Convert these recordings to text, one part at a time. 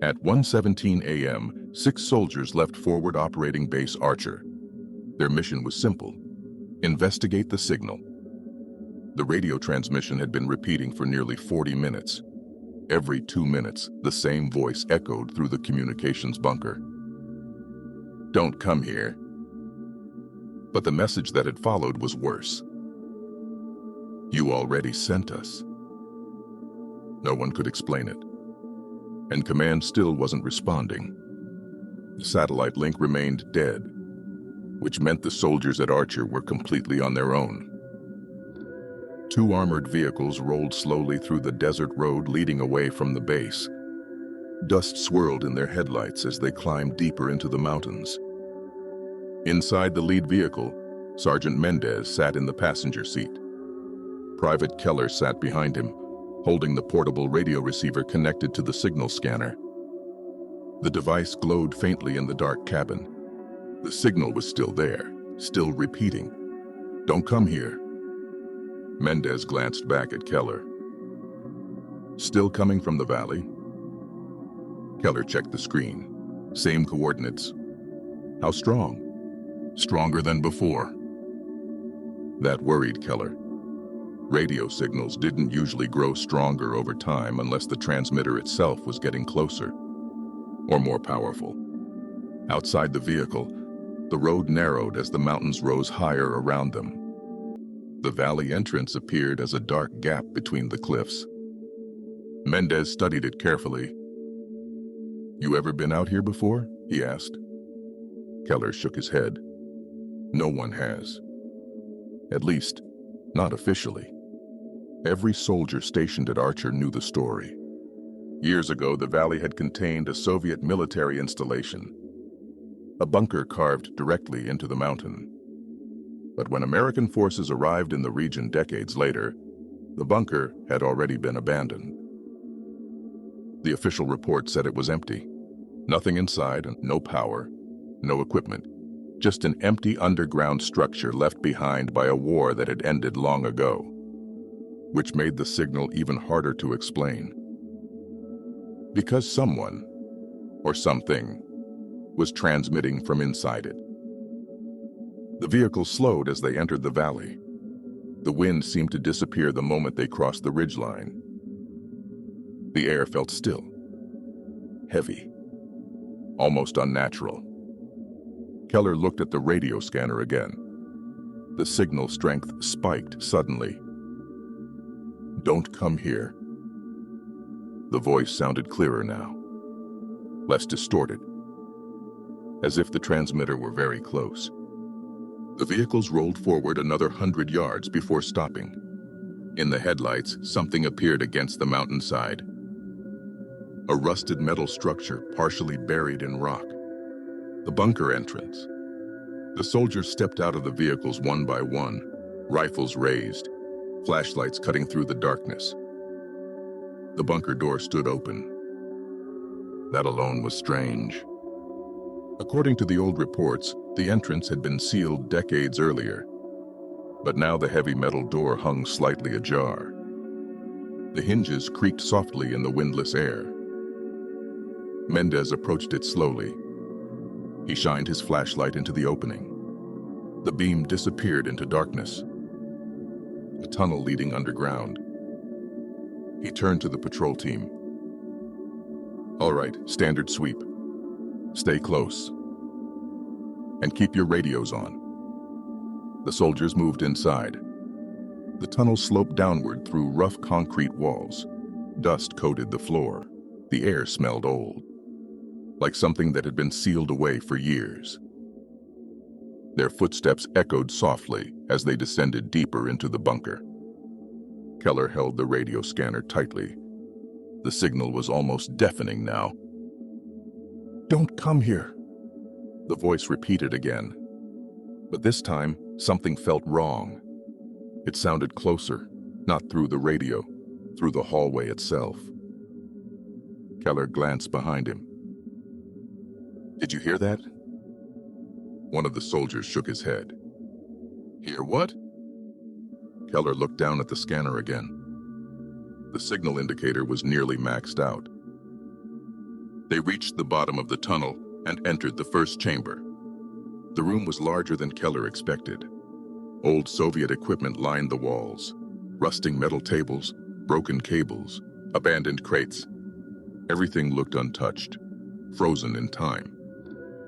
At 1:17 a.m., 6 soldiers left Forward Operating Base Archer. Their mission was simple: investigate the signal. The radio transmission had been repeating for nearly 40 minutes. Every 2 minutes, the same voice echoed through the communications bunker. "Don't come here." But the message that had followed was worse. "You already sent us." No one could explain it. And command still wasn't responding. The satellite link remained dead, which meant the soldiers at Archer were completely on their own. 2 armored vehicles rolled slowly through the desert road leading away from the base. Dust swirled in their headlights as they climbed deeper into the mountains. Inside the lead vehicle, Sergeant Mendez sat in the passenger seat. Private Keller sat behind him, holding the portable radio receiver connected to the signal scanner. The device glowed faintly in the dark cabin. The signal was still there, still repeating, "Don't come here." Mendez glanced back at Keller. "Still coming from the valley?" Keller checked the screen. Same coordinates. "How strong?" "Stronger than before." That worried Keller. Radio signals didn't usually grow stronger over time unless the transmitter itself was getting closer or more powerful. Outside the vehicle, the road narrowed as the mountains rose higher around them. The valley entrance appeared as a dark gap between the cliffs. Mendez studied it carefully. "You ever been out here before?" he asked. Keller shook his head. "No one has. At least, not officially." Every soldier stationed at Archer knew the story. Years ago, the valley had contained a Soviet military installation, a bunker carved directly into the mountain. But when American forces arrived in the region decades later, the bunker had already been abandoned. The official report said it was empty. Nothing inside, no power, no equipment. Just an empty underground structure left behind by a war that had ended long ago, which made the signal even harder to explain. Because someone, or something, was transmitting from inside it. The vehicle slowed as they entered the valley. The wind seemed to disappear the moment they crossed the ridgeline. The air felt still, heavy, almost unnatural. Keller looked at the radio scanner again. The signal strength spiked suddenly. "Don't come here." The voice sounded clearer now, less distorted, as if the transmitter were very close. The vehicles rolled forward another 100 yards before stopping. In the headlights, something appeared against the mountainside. A rusted metal structure partially buried in rock. The bunker entrance. The soldiers stepped out of the vehicles one by one, rifles raised, flashlights cutting through the darkness. The bunker door stood open. That alone was strange. According to the old reports, the entrance had been sealed decades earlier, but now the heavy metal door hung slightly ajar. The hinges creaked softly in the windless air. Mendez approached it slowly. He shined his flashlight into the opening. The beam disappeared into darkness. A tunnel leading underground. He turned to the patrol team. "All right, standard sweep. Stay close. And keep your radios on." The soldiers moved inside. The tunnel sloped downward through rough concrete walls. Dust coated the floor. The air smelled old, like something that had been sealed away for years. Their footsteps echoed softly as they descended deeper into the bunker. Keller held the radio scanner tightly. The signal was almost deafening now. "Don't come here," the voice repeated again. But this time, something felt wrong. It sounded closer, not through the radio, through the hallway itself. Keller glanced behind him. "Did you hear that?" One of the soldiers shook his head. "Hear what?" Keller looked down at the scanner again. The signal indicator was nearly maxed out. They reached the bottom of the tunnel and entered the first chamber. The room was larger than Keller expected. Old Soviet equipment lined the walls. Rusting metal tables, broken cables, abandoned crates. Everything looked untouched, frozen in time.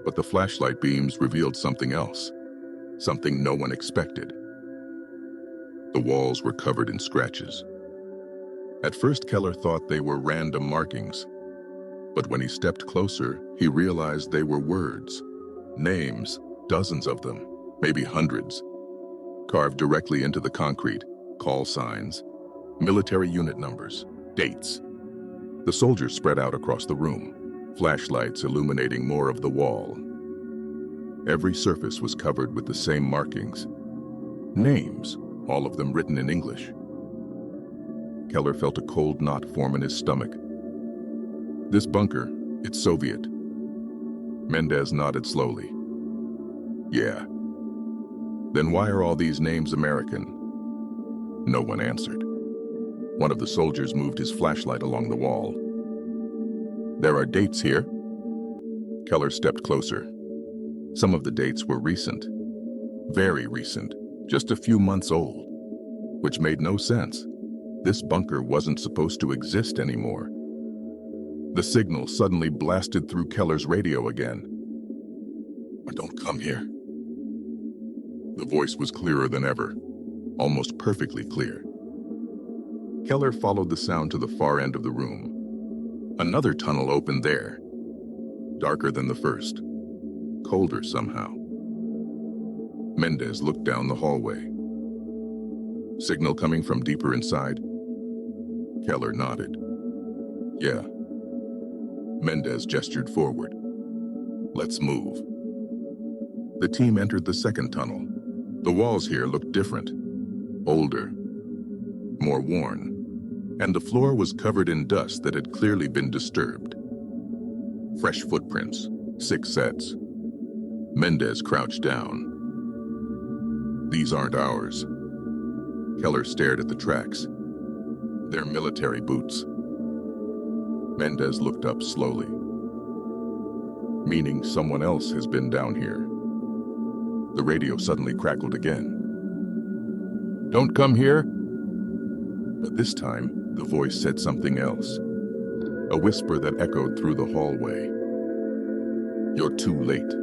But the flashlight beams revealed something else, something no one expected. The walls were covered in scratches. At first, Keller thought they were random markings. But when he stepped closer, he realized they were words, names, dozens of them, maybe hundreds, carved directly into the concrete, call signs, military unit numbers, dates. The soldiers spread out across the room, flashlights illuminating more of the wall. Every surface was covered with the same markings. Names, all of them written in English. Keller felt a cold knot form in his stomach. This bunker, it's Soviet. Mendez nodded slowly. Yeah. Then why are all these names American? No one answered. One of the soldiers moved his flashlight along the wall. There are dates here. Keller stepped closer. Some of the dates were recent. Very recent. Just a few months old. Which made no sense. This bunker wasn't supposed to exist anymore. The signal suddenly blasted through Keller's radio again. Don't come here. The voice was clearer than ever, almost perfectly clear. Keller followed the sound to the far end of the room. Another tunnel opened there, darker than the first, colder somehow. Mendez looked down the hallway. Signal coming from deeper inside? Keller nodded. Yeah. Mendez gestured forward. Let's move. The team entered the second tunnel. The walls here looked different, older, more worn, and the floor was covered in dust that had clearly been disturbed. Fresh footprints, 6 sets. Mendez crouched down. These aren't ours. Keller stared at the tracks. They're military boots. Mendez looked up slowly. Meaning someone else has been down here. The radio suddenly crackled again. Don't come here. But this time, the voice said something else. A whisper that echoed through the hallway. You're too late.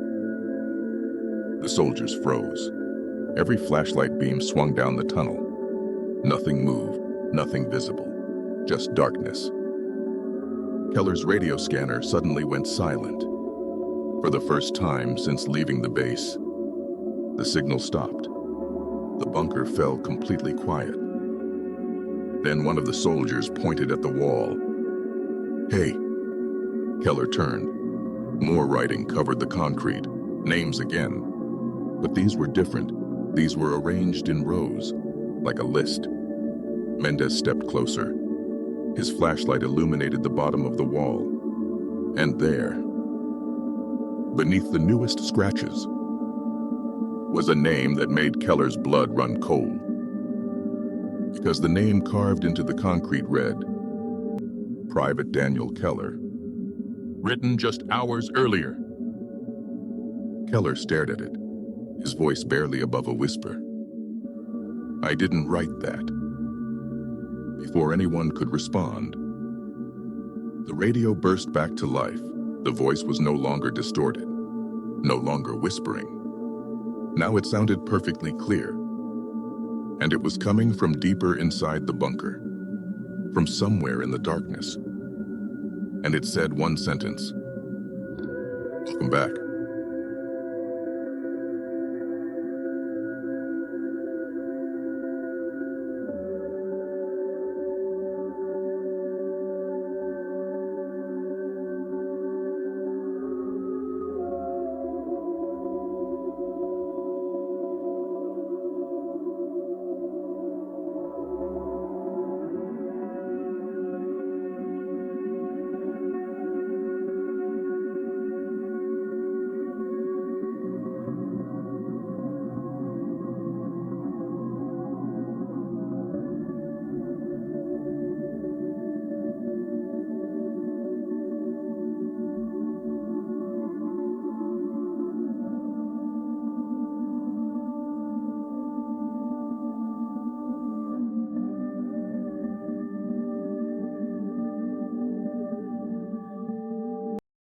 The soldiers froze. Every flashlight beam swung down the tunnel. Nothing moved, nothing visible, just darkness. Keller's radio scanner suddenly went silent. For the first time since leaving the base, the signal stopped. The bunker fell completely quiet. Then one of the soldiers pointed at the wall. Hey. Keller turned. More writing covered the concrete, names again. But these were different. These were arranged in rows, like a list. Mendez stepped closer. His flashlight illuminated the bottom of the wall. And there, beneath the newest scratches, was a name that made Keller's blood run cold. Because the name carved into the concrete read, Private Daniel Keller. Written just hours earlier. Keller stared at it, his voice barely above a whisper. I didn't write that. Before anyone could respond, the radio burst back to life. The voice was no longer distorted, no longer whispering. Now it sounded perfectly clear, and it was coming from deeper inside the bunker, from somewhere in the darkness. And it said one sentence. Welcome back.